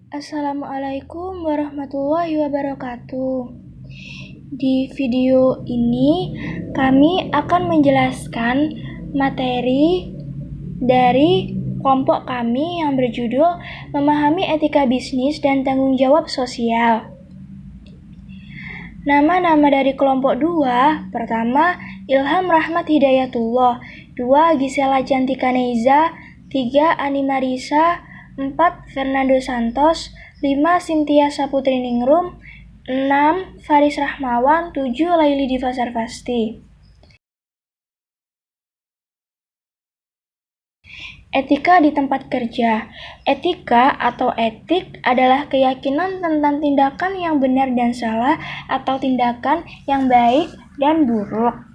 Assalamualaikum warahmatullahi wabarakatuh. Di video ini, kami akan menjelaskan materi dari kelompok kami yang berjudul Memahami Etika Bisnis dan Tanggung Jawab Sosial. Nama-nama dari kelompok 2, pertama Ilham Rahmat Hidayatullah, 2 Gisela Cantika Neiza, 3 Ani Marisa, 4 Fernando Santos, 5 Cynthia Saputri Ningrum, 6 Faris Rahmawan, 7 Laili Diva Sarfasti. Etika di tempat kerja. Etika atau etik adalah keyakinan tentang tindakan yang benar dan salah atau tindakan yang baik dan buruk.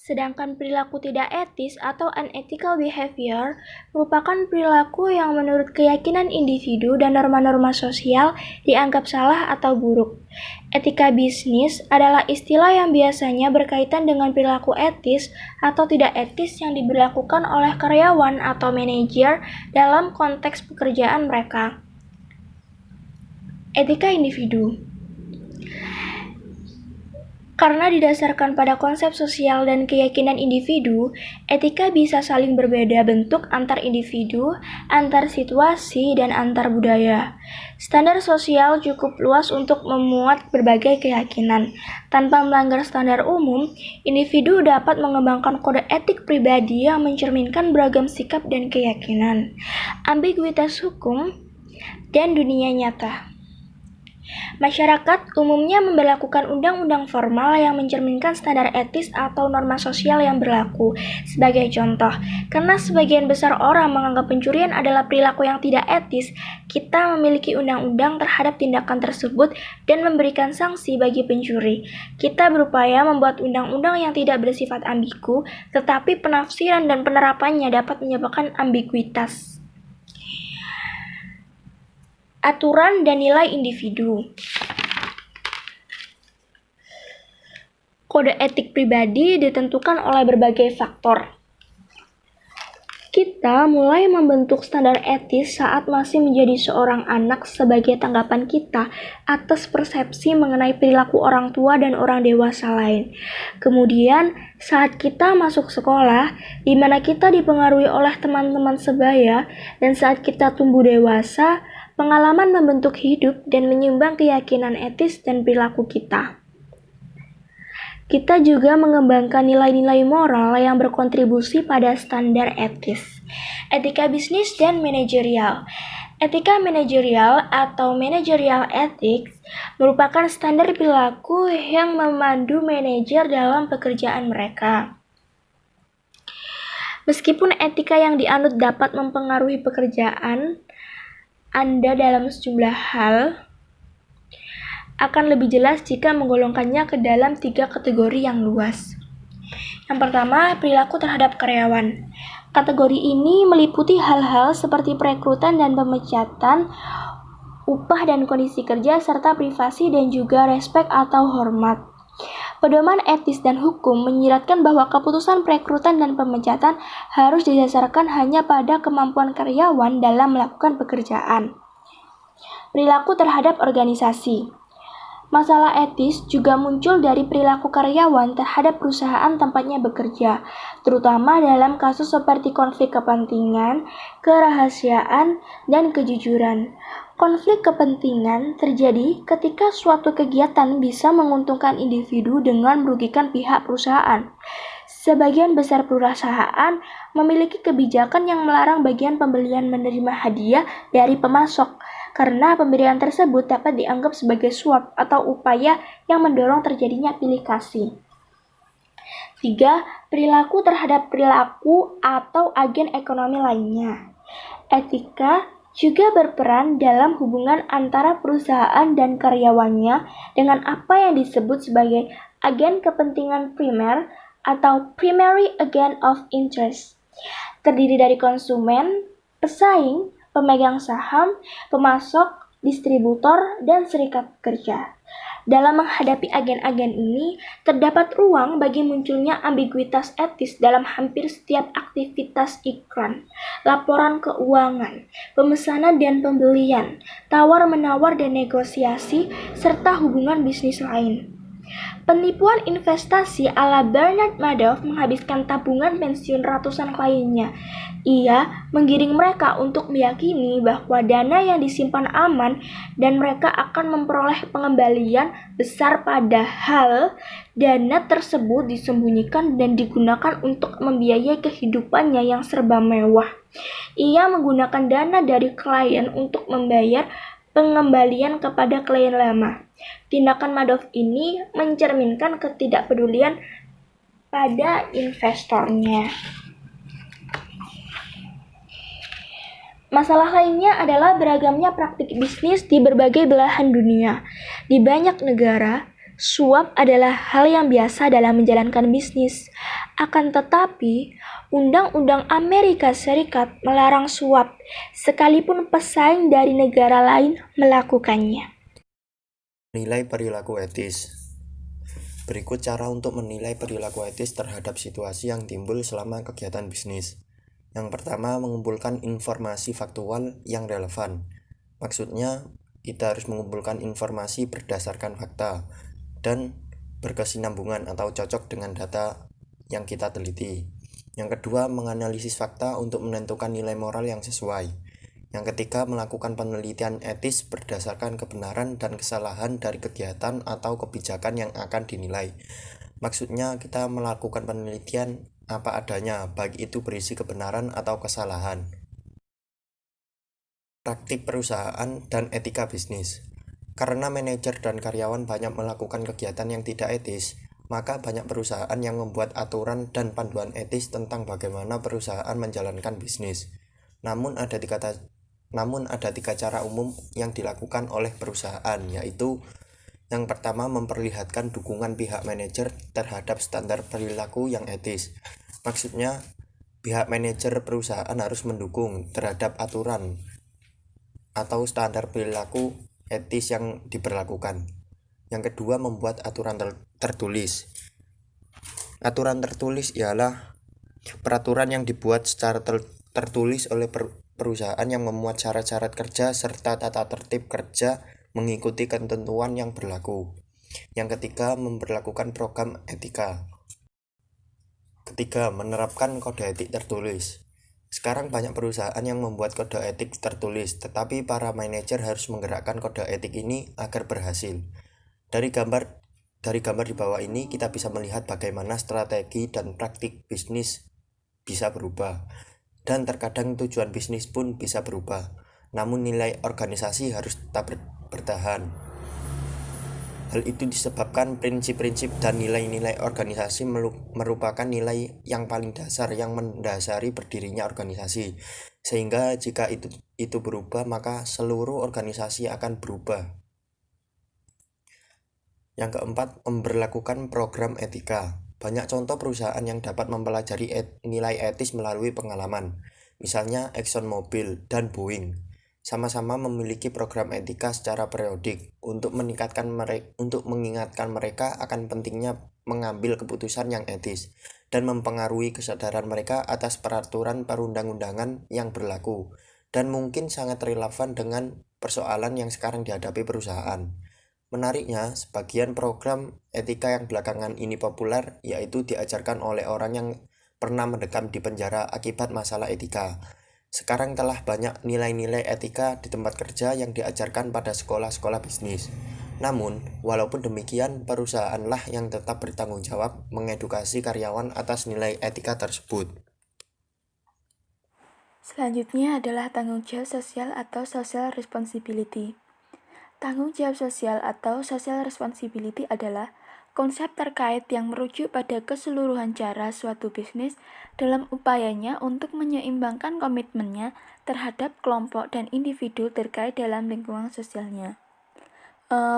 Sedangkan perilaku tidak etis atau unethical behavior merupakan perilaku yang menurut keyakinan individu dan norma-norma sosial dianggap salah atau buruk. Etika bisnis adalah istilah yang biasanya berkaitan dengan perilaku etis atau tidak etis yang diberlakukan oleh karyawan atau manajer dalam konteks pekerjaan mereka. Etika individu. Karena didasarkan pada konsep sosial dan keyakinan individu, etika bisa saling berbeda bentuk antar individu, antar situasi, dan antar budaya. Standar sosial cukup luas untuk memuat berbagai keyakinan. Tanpa melanggar standar umum, individu dapat mengembangkan kode etik pribadi yang mencerminkan beragam sikap dan keyakinan. Ambiguitas hukum dan dunia nyata. Masyarakat umumnya memberlakukan undang-undang formal yang mencerminkan standar etis atau norma sosial yang berlaku. Sebagai contoh, karena sebagian besar orang menganggap pencurian adalah perilaku yang tidak etis, kita memiliki undang-undang terhadap tindakan tersebut dan memberikan sanksi bagi pencuri. Kita berupaya membuat undang-undang yang tidak bersifat ambigu, tetapi penafsiran dan penerapannya dapat menyebabkan ambiguitas. Aturan dan nilai individu. Kode etik pribadi ditentukan oleh berbagai faktor. Kita mulai membentuk standar etis saat masih menjadi seorang anak sebagai tanggapan kita atas persepsi mengenai perilaku orang tua dan orang dewasa lain. Kemudian, saat kita masuk sekolah, di mana kita dipengaruhi oleh teman-teman sebaya, dan saat kita tumbuh dewasa, pengalaman membentuk hidup dan menyumbang keyakinan etis dan perilaku kita. Kita juga mengembangkan nilai-nilai moral yang berkontribusi pada standar etis. Etika bisnis dan manajerial. Etika manajerial atau managerial ethics merupakan standar perilaku yang memandu manajer dalam pekerjaan mereka. Meskipun etika yang dianut dapat mempengaruhi pekerjaan Anda dalam sejumlah hal, akan lebih jelas jika menggolongkannya ke dalam 3 kategori yang luas. Yang pertama, perilaku terhadap karyawan. Kategori ini meliputi hal-hal seperti perekrutan dan pemecatan, upah dan kondisi kerja, serta privasi dan juga respek atau hormat. Pedoman etis dan hukum menyiratkan bahwa keputusan perekrutan dan pemecatan harus didasarkan hanya pada kemampuan karyawan dalam melakukan pekerjaan. Perilaku terhadap organisasi. Masalah etis juga muncul dari perilaku karyawan terhadap perusahaan tempatnya bekerja, terutama dalam kasus seperti konflik kepentingan, kerahasiaan, dan kejujuran. Konflik kepentingan terjadi ketika suatu kegiatan bisa menguntungkan individu dengan merugikan pihak perusahaan. Sebagian besar perusahaan memiliki kebijakan yang melarang bagian pembelian menerima hadiah dari pemasok, karena pemberian tersebut dapat dianggap sebagai suap atau upaya yang mendorong terjadinya pilih kasih. 3. Perilaku terhadap perilaku atau agen ekonomi lainnya. Etika juga berperan dalam hubungan antara perusahaan dan karyawannya dengan apa yang disebut sebagai agen kepentingan primer atau primary agent of interest. Terdiri dari konsumen, pesaing, pemegang saham, pemasok, distributor, dan serikat kerja. Dalam menghadapi agen-agen ini, terdapat ruang bagi munculnya ambiguitas etis dalam hampir setiap aktivitas iklan, laporan keuangan, pemesanan dan pembelian, tawar-menawar dan negosiasi, serta hubungan bisnis lain. Penipuan investasi ala Bernard Madoff menghabiskan tabungan pensiun ratusan kliennya. Ia menggiring mereka untuk meyakini bahwa dana yang disimpan aman dan mereka akan memperoleh pengembalian besar, padahal dana tersebut disembunyikan dan digunakan untuk membiayai kehidupannya yang serba mewah. Ia menggunakan dana dari klien untuk membayar pengembalian kepada klien lama. Tindakan Madoff ini mencerminkan ketidakpedulian pada investornya. Masalah lainnya adalah beragamnya praktik bisnis di berbagai belahan dunia. Di banyak negara, suap adalah hal yang biasa dalam menjalankan bisnis. Akan tetapi, Undang-Undang Amerika Serikat melarang suap, sekalipun pesaing dari negara lain melakukannya. Nilai perilaku etis. Berikut cara untuk menilai perilaku etis terhadap situasi yang timbul selama kegiatan bisnis. Yang pertama, mengumpulkan informasi faktual yang relevan. Maksudnya, kita harus mengumpulkan informasi berdasarkan fakta dan berkesinambungan atau cocok dengan data yang kita teliti. Yang kedua, menganalisis fakta untuk menentukan nilai moral yang sesuai. Yang ketiga, melakukan penelitian etis berdasarkan kebenaran dan kesalahan dari kegiatan atau kebijakan yang akan dinilai. Maksudnya, kita melakukan penelitian apa adanya, baik itu berisi kebenaran atau kesalahan. Praktik perusahaan dan etika bisnis. Karena manajer dan karyawan banyak melakukan kegiatan yang tidak etis, maka banyak perusahaan yang membuat aturan dan panduan etis tentang bagaimana perusahaan menjalankan bisnis. Namun ada tiga cara umum yang dilakukan oleh perusahaan, yaitu yang pertama, memperlihatkan dukungan pihak manajer terhadap standar perilaku yang etis. Maksudnya, pihak manajer perusahaan harus mendukung terhadap aturan atau standar perilaku etis yang diberlakukan. Yang kedua, membuat aturan tertulis. Aturan tertulis ialah peraturan yang dibuat secara tertulis oleh perusahaan yang memuat syarat-syarat kerja serta tata tertib kerja mengikuti ketentuan yang berlaku. Yang ketiga, memperlakukan program etika. Ketiga, menerapkan kode etik tertulis. Sekarang banyak perusahaan yang membuat kode etik tertulis, tetapi para manajer harus menggerakkan kode etik ini agar berhasil. Dari gambar di bawah ini kita bisa melihat bagaimana strategi dan praktik bisnis bisa berubah. Dan terkadang tujuan bisnis pun bisa berubah. Namun nilai organisasi harus tetap bertahan. Hal itu disebabkan prinsip-prinsip dan nilai-nilai organisasi merupakan nilai yang paling dasar yang mendasari berdirinya organisasi. Sehingga jika itu berubah, maka seluruh organisasi akan berubah. Yang keempat, memberlakukan program etika. Banyak contoh perusahaan yang dapat mempelajari nilai etis melalui pengalaman. Misalnya ExxonMobil dan Boeing sama-sama memiliki program etika secara periodik untuk mengingatkan mereka akan pentingnya mengambil keputusan yang etis dan mempengaruhi kesadaran mereka atas peraturan perundang-undangan yang berlaku dan mungkin sangat relevan dengan persoalan yang sekarang dihadapi perusahaan. Menariknya, sebagian program etika yang belakangan ini populer yaitu diajarkan oleh orang yang pernah mendekam di penjara akibat masalah etika. Sekarang telah banyak nilai-nilai etika di tempat kerja yang diajarkan pada sekolah-sekolah bisnis. Namun, walaupun demikian, perusahaanlah yang tetap bertanggung jawab mengedukasi karyawan atas nilai etika tersebut. Selanjutnya adalah tanggung jawab sosial atau social responsibility. Tanggung jawab sosial atau social responsibility adalah konsep terkait yang merujuk pada keseluruhan cara suatu bisnis dalam upayanya untuk menyeimbangkan komitmennya terhadap kelompok dan individu terkait dalam lingkungan sosialnya.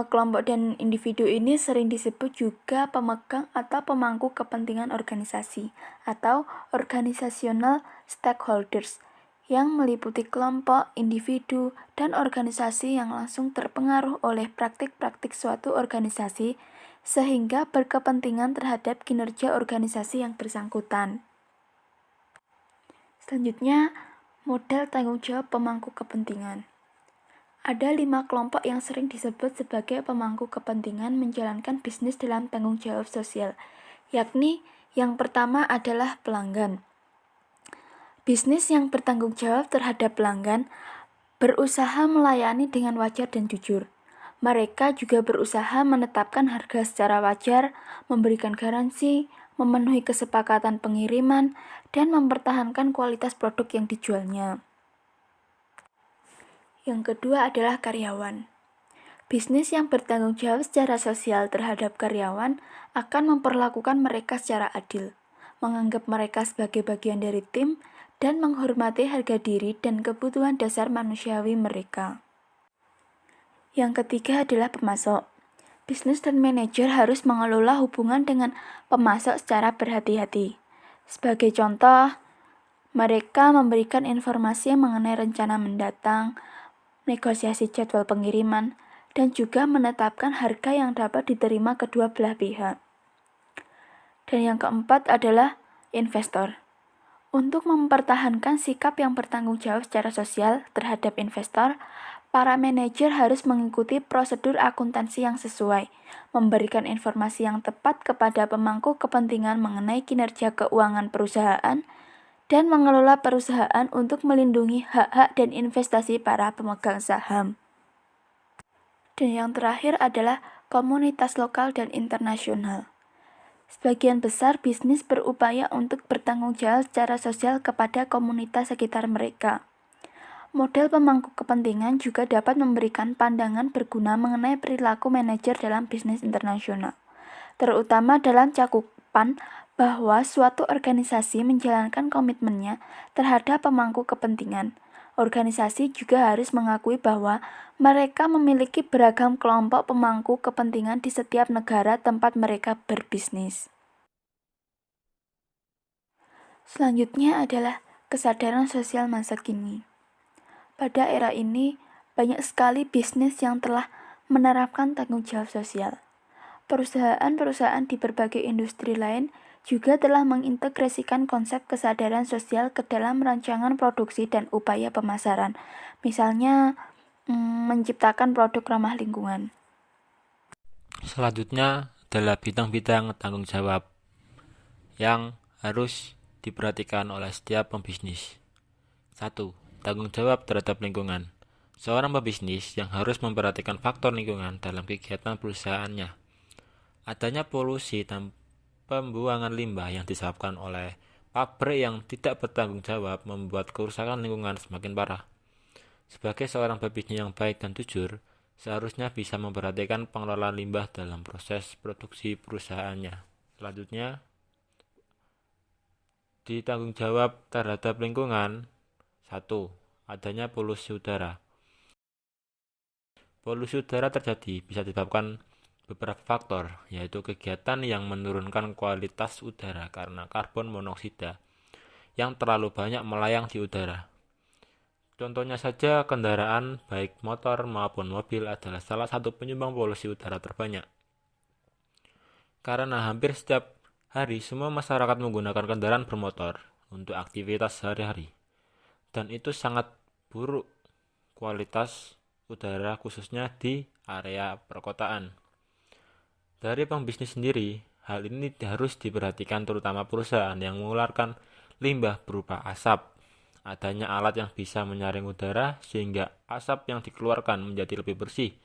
Kelompok dan individu ini sering disebut juga pemegang atau pemangku kepentingan organisasi atau organizational stakeholders yang meliputi kelompok, individu, dan organisasi yang langsung terpengaruh oleh praktik-praktik suatu organisasi sehingga berkepentingan terhadap kinerja organisasi yang bersangkutan. Selanjutnya, model tanggung jawab pemangku kepentingan. Ada 5 kelompok yang sering disebut sebagai pemangku kepentingan menjalankan bisnis dalam tanggung jawab sosial, yakni yang pertama adalah pelanggan. Bisnis yang bertanggung jawab terhadap pelanggan berusaha melayani dengan wajar dan jujur. Mereka juga berusaha menetapkan harga secara wajar, memberikan garansi, memenuhi kesepakatan pengiriman, dan mempertahankan kualitas produk yang dijualnya. Yang kedua adalah karyawan. Bisnis yang bertanggung jawab secara sosial terhadap karyawan akan memperlakukan mereka secara adil, menganggap mereka sebagai bagian dari tim, dan menghormati harga diri dan kebutuhan dasar manusiawi mereka. Yang ketiga adalah pemasok. Bisnis dan manajer harus mengelola hubungan dengan pemasok secara berhati-hati. Sebagai contoh, mereka memberikan informasi mengenai rencana mendatang, negosiasi jadwal pengiriman, dan juga menetapkan harga yang dapat diterima kedua belah pihak. Dan yang keempat adalah investor. Untuk mempertahankan sikap yang bertanggung jawab secara sosial terhadap investor, para manajer harus mengikuti prosedur akuntansi yang sesuai, memberikan informasi yang tepat kepada pemangku kepentingan mengenai kinerja keuangan perusahaan, dan mengelola perusahaan untuk melindungi hak-hak dan investasi para pemegang saham. Dan yang terakhir adalah komunitas lokal dan internasional. Sebagian besar bisnis berupaya untuk bertanggung jawab secara sosial kepada komunitas sekitar mereka. Model pemangku kepentingan juga dapat memberikan pandangan berguna mengenai perilaku manajer dalam bisnis internasional, terutama dalam cakupan bahwa suatu organisasi menjalankan komitmennya terhadap pemangku kepentingan. Organisasi juga harus mengakui bahwa mereka memiliki beragam kelompok pemangku kepentingan di setiap negara tempat mereka berbisnis. Selanjutnya adalah kesadaran sosial masa kini. Pada era ini, banyak sekali bisnis yang telah menerapkan tanggung jawab sosial. Perusahaan-perusahaan di berbagai industri lain juga telah mengintegrasikan konsep kesadaran sosial ke dalam rancangan produksi dan upaya pemasaran. Misalnya, menciptakan produk ramah lingkungan. Selanjutnya adalah bidang-bidang tanggung jawab yang harus diperhatikan oleh setiap pembisnis. 1. Tanggung jawab terhadap lingkungan. Seorang pembisnis yang harus memperhatikan faktor lingkungan dalam kegiatan perusahaannya. Adanya polusi dan pembuangan limbah yang disebabkan oleh pabrik yang tidak bertanggung jawab membuat kerusakan lingkungan semakin parah. Sebagai seorang pembisnis yang baik dan jujur, seharusnya bisa memperhatikan pengelolaan limbah dalam proses produksi perusahaannya. Selanjutnya, di tanggung jawab terhadap lingkungan. 1. Adanya polusi udara. Polusi udara terjadi bisa disebabkan beberapa faktor, yaitu kegiatan yang menurunkan kualitas udara karena karbon monoksida yang terlalu banyak melayang di udara. Contohnya saja, kendaraan baik motor maupun mobil adalah salah satu penyumbang polusi udara terbanyak. Karena hampir setiap hari semua masyarakat menggunakan kendaraan bermotor untuk aktivitas sehari-hari, dan itu sangat buruk kualitas udara khususnya di area perkotaan. Dari pembisnis sendiri, hal ini harus diperhatikan terutama perusahaan yang mengeluarkan limbah berupa asap. Adanya alat yang bisa menyaring udara sehingga asap yang dikeluarkan menjadi lebih bersih.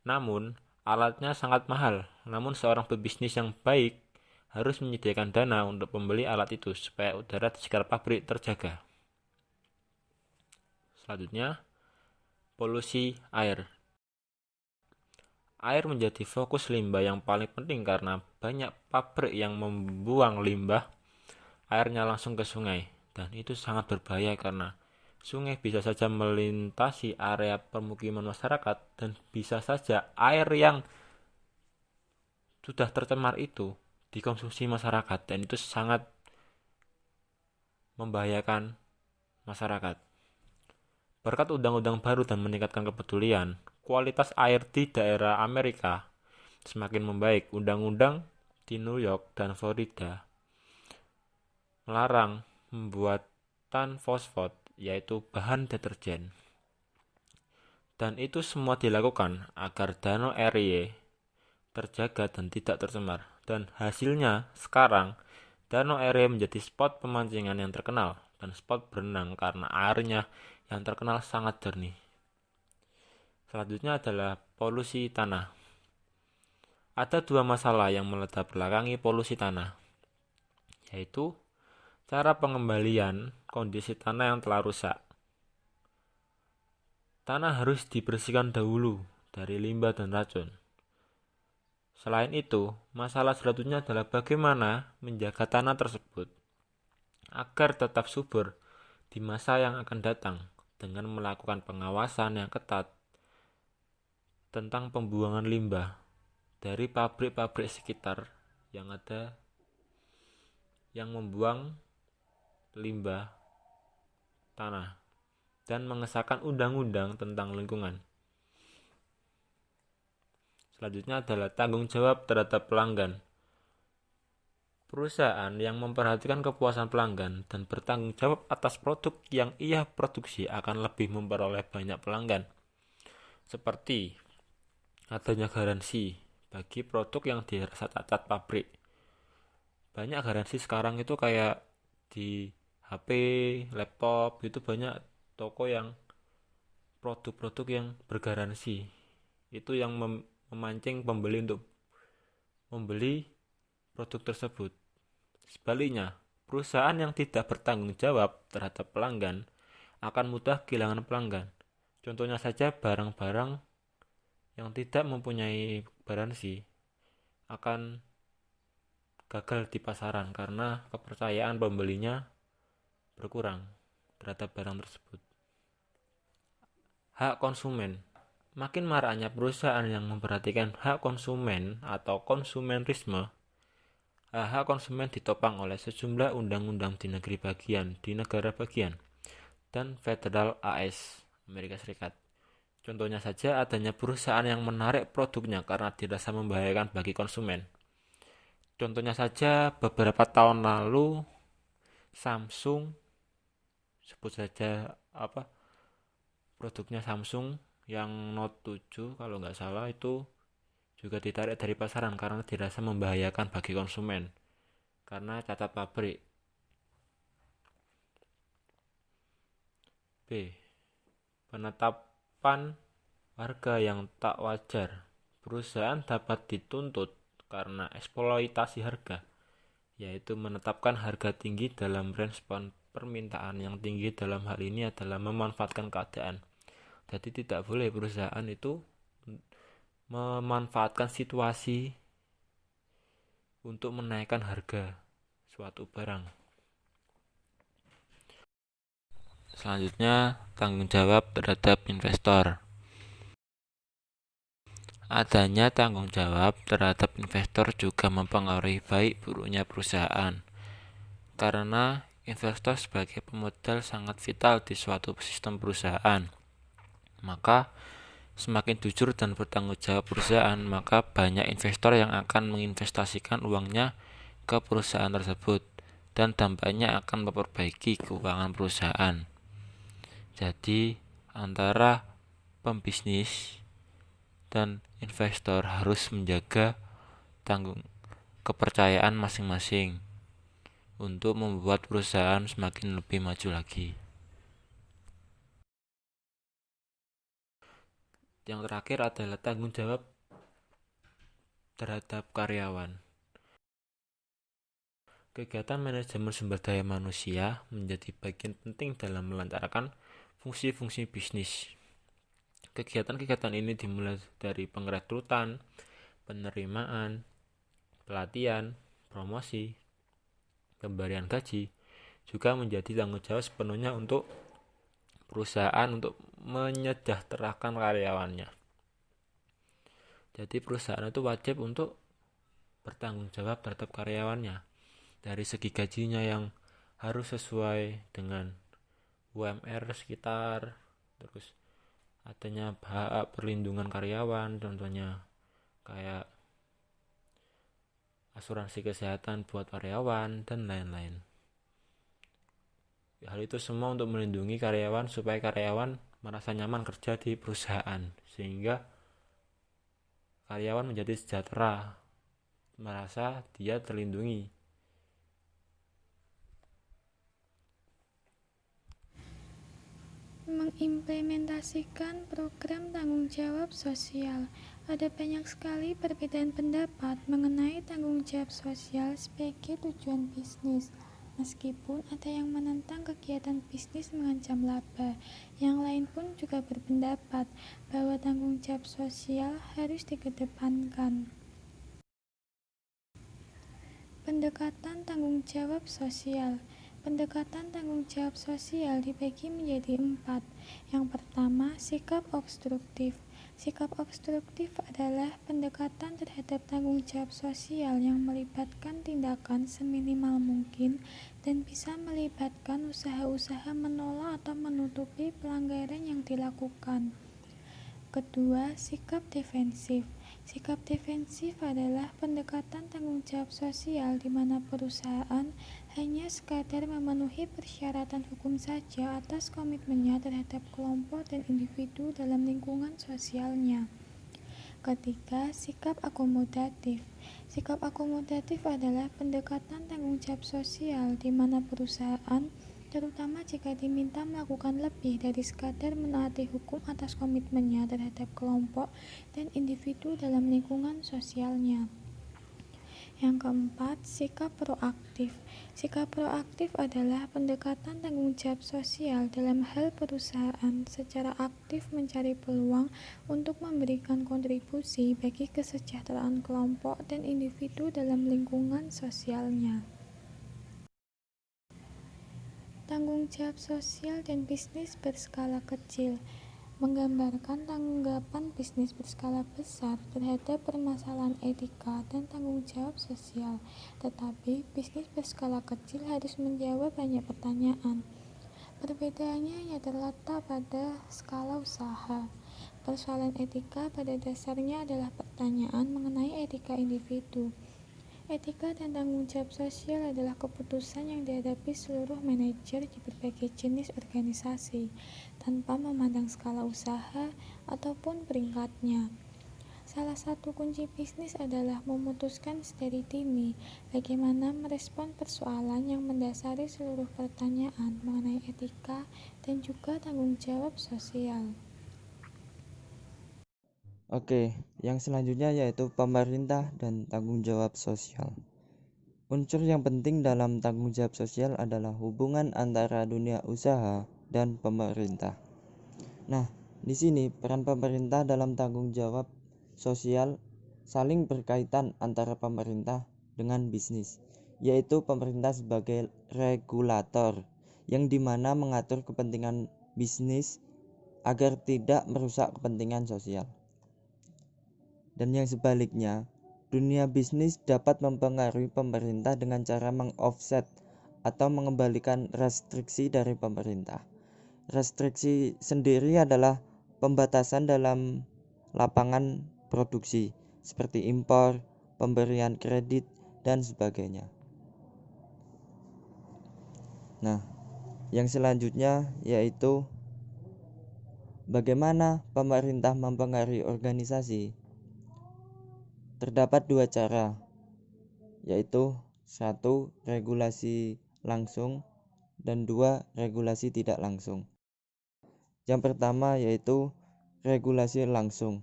Namun, alatnya sangat mahal. Namun seorang pebisnis yang baik harus menyediakan dana untuk membeli alat itu supaya udara di sekitar pabrik terjaga. Selanjutnya, polusi air. Air menjadi fokus limbah yang paling penting karena banyak pabrik yang membuang limbah airnya langsung ke sungai, dan itu sangat berbahaya karena sungai bisa saja melintasi area permukiman masyarakat dan bisa saja air yang sudah tercemar itu dikonsumsi masyarakat, dan itu sangat membahayakan masyarakat. Berkat undang-undang baru dan meningkatkan kepedulian, kualitas air di daerah Amerika semakin membaik. Undang-undang di New York dan Florida melarang pembuatan fosfat, yaitu bahan deterjen. Dan itu semua dilakukan agar Danau Erie terjaga dan tidak tercemar. Dan hasilnya sekarang Danau Erie menjadi spot pemancingan yang terkenal dan spot berenang karena airnya yang terkenal sangat jernih. Selanjutnya adalah polusi tanah. Ada dua masalah yang melatar belakangi polusi tanah, yaitu cara pengembalian kondisi tanah yang telah rusak. Tanah harus dibersihkan dahulu dari limbah dan racun. Selain itu, masalah selanjutnya adalah bagaimana menjaga tanah tersebut agar tetap subur di masa yang akan datang dengan melakukan pengawasan yang ketat tentang pembuangan limbah dari pabrik-pabrik sekitar yang ada yang membuang limbah tanah dan mengesahkan undang-undang tentang lingkungan. Selanjutnya adalah tanggung jawab terhadap pelanggan. Perusahaan yang memperhatikan kepuasan pelanggan dan bertanggung jawab atas produk yang ia produksi akan lebih memperoleh banyak pelanggan. Seperti adanya garansi bagi produk yang dirasa cacat pabrik. Banyak garansi sekarang itu kayak di HP, laptop, itu banyak toko yang produk-produk yang bergaransi. Itu yang memancing pembeli untuk membeli produk tersebut. Sebaliknya, perusahaan yang tidak bertanggung jawab terhadap pelanggan akan mudah kehilangan pelanggan. Contohnya saja barang-barang yang tidak mempunyai garansi akan gagal di pasaran karena kepercayaan pembelinya berkurang terhadap barang tersebut. Hak konsumen. Makin maraknya perusahaan yang memperhatikan hak konsumen atau konsumerisme. Hak konsumen ditopang oleh sejumlah undang-undang di negara bagian, dan federal AS, Amerika Serikat. Contohnya saja adanya perusahaan yang menarik produknya karena dirasa membahayakan bagi konsumen. Contohnya saja beberapa tahun lalu Samsung, sebut saja produknya Samsung yang Note 7 kalau nggak salah itu juga ditarik dari pasaran karena dirasa membahayakan bagi konsumen karena cacat pabrik. B. Penetapan harga yang tak wajar. Perusahaan dapat dituntut karena eksploitasi harga, yaitu menetapkan harga tinggi dalam respon permintaan yang tinggi. Dalam hal ini adalah memanfaatkan keadaan. Jadi tidak boleh perusahaan itu memanfaatkan situasi untuk menaikkan harga suatu barang. Selanjutnya, tanggung jawab terhadap investor. Adanya tanggung jawab terhadap investor juga mempengaruhi baik buruknya perusahaan, karena investor sebagai pemodal sangat vital di suatu sistem perusahaan. Maka semakin jujur dan bertanggung jawab perusahaan, maka banyak investor yang akan menginvestasikan uangnya ke perusahaan tersebut dan dampaknya akan memperbaiki keuangan perusahaan. Jadi antara pembisnis dan investor harus menjaga kepercayaan masing-masing untuk membuat perusahaan semakin lebih maju lagi. Yang terakhir adalah tanggung jawab terhadap karyawan. Kegiatan manajemen sumber daya manusia menjadi bagian penting dalam melancarkan fungsi-fungsi bisnis. Kegiatan-kegiatan ini dimulai dari pengrekrutan, penerimaan, pelatihan, promosi, pemberian gaji, juga menjadi tanggung jawab sepenuhnya untuk perusahaan untuk menyejahterakan karyawannya. Jadi perusahaan itu wajib untuk bertanggung jawab terhadap karyawannya. Dari segi gajinya yang harus sesuai dengan UMR sekitar terus adanya hak perlindungan karyawan, contohnya kayak asuransi kesehatan buat karyawan dan lain-lain. Hal itu semua untuk melindungi karyawan supaya karyawan merasa nyaman kerja di perusahaan, sehingga karyawan menjadi sejahtera, merasa dia terlindungi. Mengimplementasikan program tanggung jawab sosial. Ada banyak sekali perbedaan pendapat mengenai tanggung jawab sosial sebagai tujuan bisnis. Meskipun ada yang menentang kegiatan bisnis mengancam laba, yang lain pun juga berpendapat bahwa tanggung jawab sosial harus dikedepankan. Pendekatan tanggung jawab sosial. Pendekatan tanggung jawab sosial dibagi menjadi 4. Yang pertama, sikap obstruktif. Sikap obstruktif adalah pendekatan terhadap tanggung jawab sosial yang melibatkan tindakan seminimal mungkin dan bisa melibatkan usaha-usaha menolak atau menutupi pelanggaran yang dilakukan. Kedua, sikap defensif. Sikap defensif adalah pendekatan tanggung jawab sosial di mana perusahaan hanya sekadar memenuhi persyaratan hukum saja atas komitmennya terhadap kelompok dan individu dalam lingkungan sosialnya. Ketiga, sikap akomodatif. Sikap akomodatif adalah pendekatan tanggung jawab sosial di mana perusahaan, terutama jika diminta melakukan lebih dari sekadar menaati hukum atas komitmennya terhadap kelompok dan individu dalam lingkungan sosialnya. Yang keempat, sikap proaktif. Sikap proaktif adalah pendekatan tanggung jawab sosial dalam hal perusahaan secara aktif mencari peluang untuk memberikan kontribusi bagi kesejahteraan kelompok dan individu dalam lingkungan sosialnya. Tanggung jawab sosial dan bisnis berskala kecil menggambarkan tanggapan bisnis berskala besar terhadap permasalahan etika dan tanggung jawab sosial. Tetapi, bisnis berskala kecil harus menjawab banyak pertanyaan. Perbedaannya hanya terletak pada skala usaha. Persoalan etika pada dasarnya adalah pertanyaan mengenai etika individu. Etika dan tanggung jawab sosial adalah keputusan yang dihadapi seluruh manajer di berbagai jenis organisasi, tanpa memandang skala usaha ataupun peringkatnya. Salah satu kunci bisnis adalah memutuskan sedari dini bagaimana merespon persoalan yang mendasari seluruh pertanyaan mengenai etika dan juga tanggung jawab sosial. Oke, yang selanjutnya yaitu pemerintah dan tanggung jawab sosial. Unsur yang penting dalam tanggung jawab sosial adalah hubungan antara dunia usaha dan pemerintah. Nah, di sini peran pemerintah dalam tanggung jawab sosial saling berkaitan antara pemerintah dengan bisnis, yaitu pemerintah sebagai regulator yang dimana mengatur kepentingan bisnis agar tidak merusak kepentingan sosial. Dan yang sebaliknya, dunia bisnis dapat mempengaruhi pemerintah dengan cara mengoffset atau mengembalikan restriksi dari pemerintah. Restriksi sendiri adalah pembatasan dalam lapangan produksi seperti impor, pemberian kredit, dan sebagainya. Nah, yang selanjutnya yaitu bagaimana pemerintah mempengaruhi organisasi. Terdapat dua cara, yaitu 1. Regulasi langsung dan 2. Regulasi tidak langsung. Yang pertama yaitu regulasi langsung.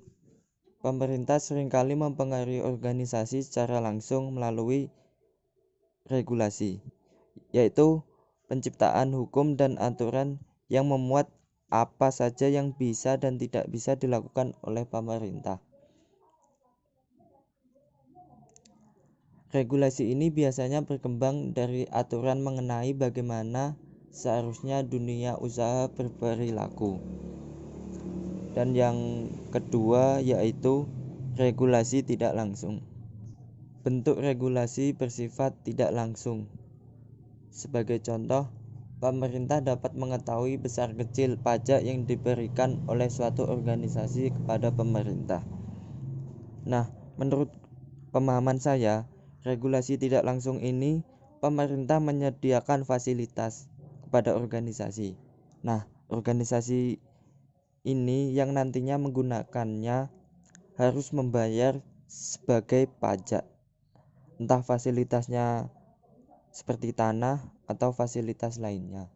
Pemerintah seringkali mempengaruhi organisasi secara langsung melalui regulasi, yaitu penciptaan hukum dan aturan yang memuat apa saja yang bisa dan tidak bisa dilakukan oleh pemerintah. Regulasi ini biasanya berkembang dari aturan mengenai bagaimana seharusnya dunia usaha berperilaku. Dan yang kedua yaitu regulasi tidak langsung. Bentuk regulasi bersifat tidak langsung. Sebagai contoh, pemerintah dapat mengetahui besar kecil pajak yang diberikan oleh suatu organisasi kepada pemerintah. Nah, menurut pemahaman saya, regulasi tidak langsung ini pemerintah menyediakan fasilitas kepada organisasi. Nah, organisasi ini yang nantinya menggunakannya harus membayar sebagai pajak, entah fasilitasnya seperti tanah atau fasilitas lainnya.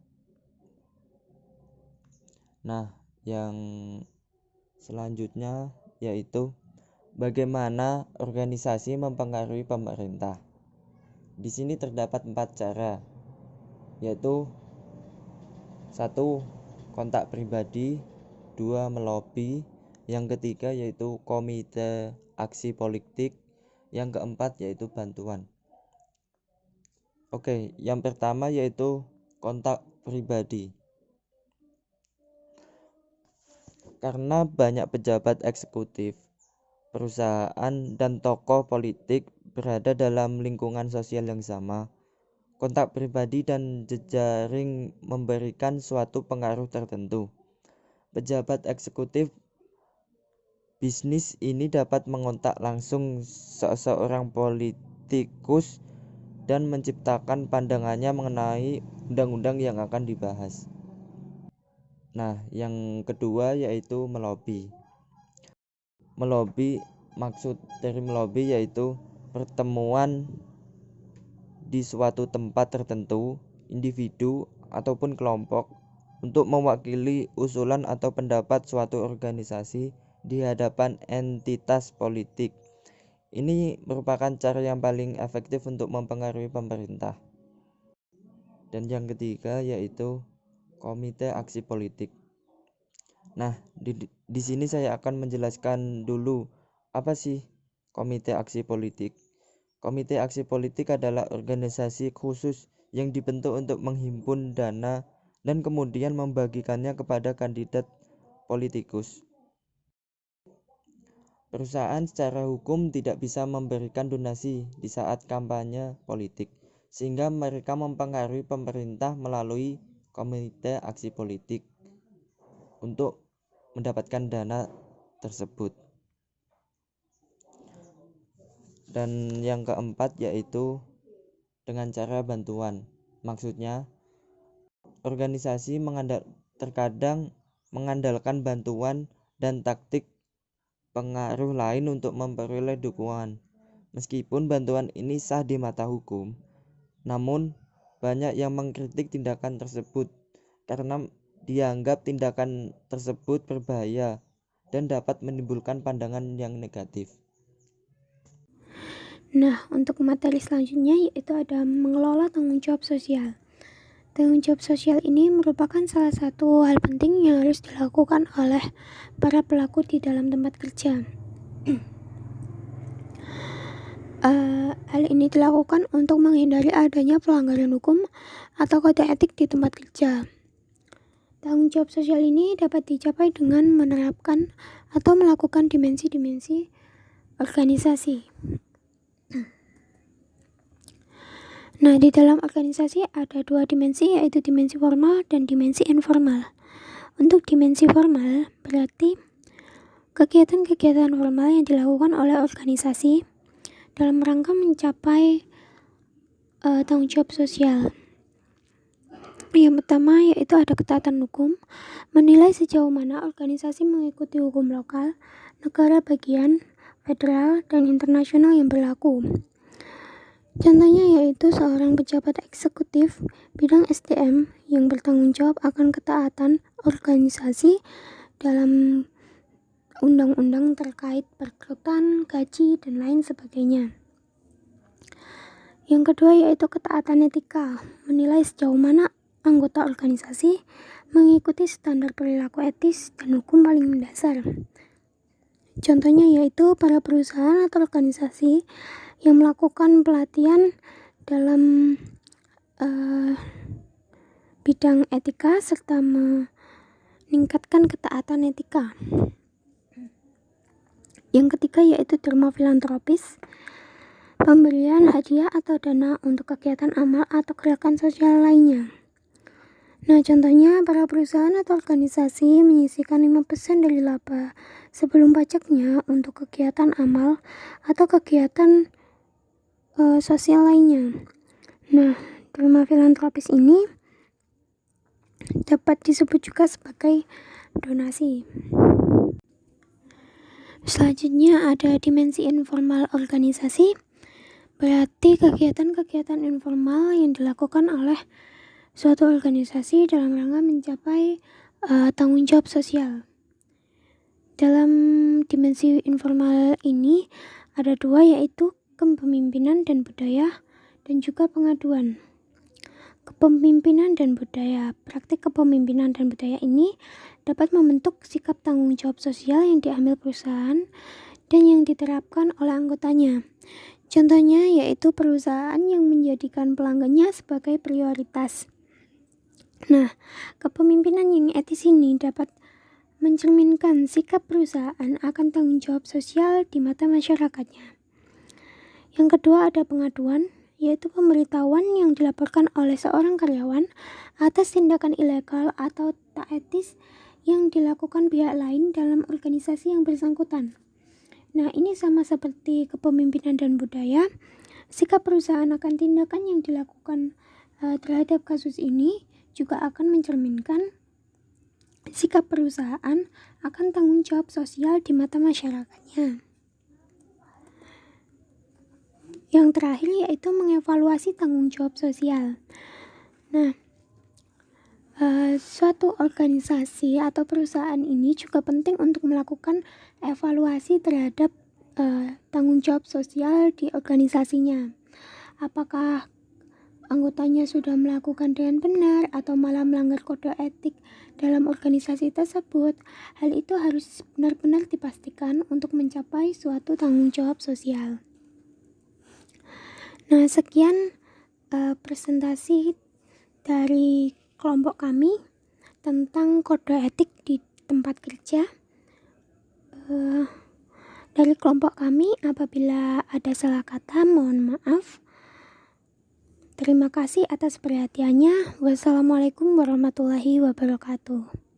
Nah, yang selanjutnya yaitu bagaimana organisasi mempengaruhi pemerintah. Di sini terdapat 4 cara, yaitu 1. Kontak pribadi, 2. Melobi, yang ketiga yaitu komite aksi politik, yang keempat yaitu bantuan. Oke, yang pertama yaitu kontak pribadi. Karena banyak pejabat eksekutif, perusahaan, dan tokoh politik berada dalam lingkungan sosial yang sama, kontak pribadi dan jejaring memberikan suatu pengaruh tertentu. Pejabat eksekutif bisnis ini dapat mengontak langsung seseorang politikus dan menciptakan pandangannya mengenai undang-undang yang akan dibahas. Nah, yang kedua yaitu melobi. Melobi, maksud dari melobi yaitu pertemuan di suatu tempat tertentu, individu ataupun kelompok untuk mewakili usulan atau pendapat suatu organisasi di hadapan entitas politik. Ini merupakan cara yang paling efektif untuk mempengaruhi pemerintah. Dan yang ketiga yaitu komite aksi politik. Nah, di sini saya akan menjelaskan dulu apa sih komite aksi politik. Komite aksi politik adalah organisasi khusus yang dibentuk untuk menghimpun dana dan kemudian membagikannya kepada kandidat politikus. Perusahaan secara hukum tidak bisa memberikan donasi di saat kampanye politik, sehingga mereka mempengaruhi pemerintah melalui komite aksi politik untuk mendapatkan dana tersebut. Dan yang keempat yaitu dengan cara bantuan. Maksudnya, organisasi terkadang mengandalkan bantuan dan taktik pengaruh lain untuk memperoleh dukungan. Meskipun bantuan ini sah di mata hukum, namun banyak yang mengkritik tindakan tersebut karena dianggap tindakan tersebut berbahaya dan dapat menimbulkan pandangan yang negatif. Nah, untuk materi selanjutnya yaitu ada mengelola tanggung jawab sosial. Tanggung jawab sosial ini merupakan salah satu hal penting yang harus dilakukan oleh para pelaku di dalam tempat kerja. Hal ini dilakukan untuk menghindari adanya pelanggaran hukum atau kode etik di tempat kerja. Tanggung jawab sosial ini dapat dicapai dengan menerapkan atau melakukan dimensi-dimensi organisasi. Nah, di dalam organisasi ada 2 dimensi, yaitu dimensi formal dan dimensi informal. Untuk dimensi formal berarti kegiatan-kegiatan formal yang dilakukan oleh organisasi dalam rangka mencapai tanggung jawab sosial. Yang pertama yaitu ada ketaatan hukum, menilai sejauh mana organisasi mengikuti hukum lokal, negara bagian, federal, dan internasional yang berlaku. Contohnya yaitu seorang pejabat eksekutif bidang SDM yang bertanggung jawab akan ketaatan organisasi dalam undang-undang terkait perekrutan, gaji, dan lain sebagainya. Yang kedua yaitu ketaatan etika, menilai sejauh mana anggota organisasi mengikuti standar perilaku etis dan hukum paling mendasar. Contohnya yaitu para perusahaan atau organisasi yang melakukan pelatihan dalam bidang etika serta meningkatkan ketaatan etika. Yang ketiga yaitu derma filantropis, pemberian hadiah atau dana untuk kegiatan amal atau gerakan sosial lainnya. Nah, contohnya para perusahaan atau organisasi menyisihkan 5% dari laba sebelum pajaknya untuk kegiatan amal atau kegiatan sosial lainnya. Nah, derma filantropis ini dapat disebut juga sebagai donasi. Selanjutnya ada dimensi informal organisasi, berarti kegiatan-kegiatan informal yang dilakukan oleh suatu organisasi dalam rangka mencapai tanggung jawab sosial. Dalam dimensi informal ini ada dua, yaitu kepemimpinan dan budaya dan juga pengaduan. Kepemimpinan dan budaya. Praktik kepemimpinan dan budaya ini dapat membentuk sikap tanggung jawab sosial yang diambil perusahaan dan yang diterapkan oleh anggotanya. Contohnya yaitu perusahaan yang menjadikan pelanggannya sebagai prioritas. Nah, kepemimpinan yang etis ini dapat mencerminkan sikap perusahaan akan tanggung jawab sosial di mata masyarakatnya. Yang kedua ada pengaduan, yaitu pemberitahuan yang dilaporkan oleh seorang karyawan atas tindakan ilegal atau tak etis yang dilakukan pihak lain dalam organisasi yang bersangkutan. Nah, ini sama seperti kepemimpinan dan budaya. Sikap perusahaan akan tindakan yang dilakukan terhadap kasus ini juga akan mencerminkan sikap perusahaan akan tanggung jawab sosial di mata masyarakatnya. Yang terakhir yaitu mengevaluasi tanggung jawab sosial. Nah, suatu organisasi atau perusahaan ini juga penting untuk melakukan evaluasi terhadap tanggung jawab sosial di organisasinya. Apakah anggotanya sudah melakukan dengan benar atau malah melanggar kode etik dalam organisasi tersebut. Hal itu harus benar-benar dipastikan untuk mencapai suatu tanggung jawab sosial. Nah, sekian presentasi dari kelompok kami tentang kode etik di tempat kerja. Dari kelompok kami, apabila ada salah kata, mohon maaf. Terima kasih atas perhatiannya. Wassalamualaikum warahmatullahi wabarakatuh.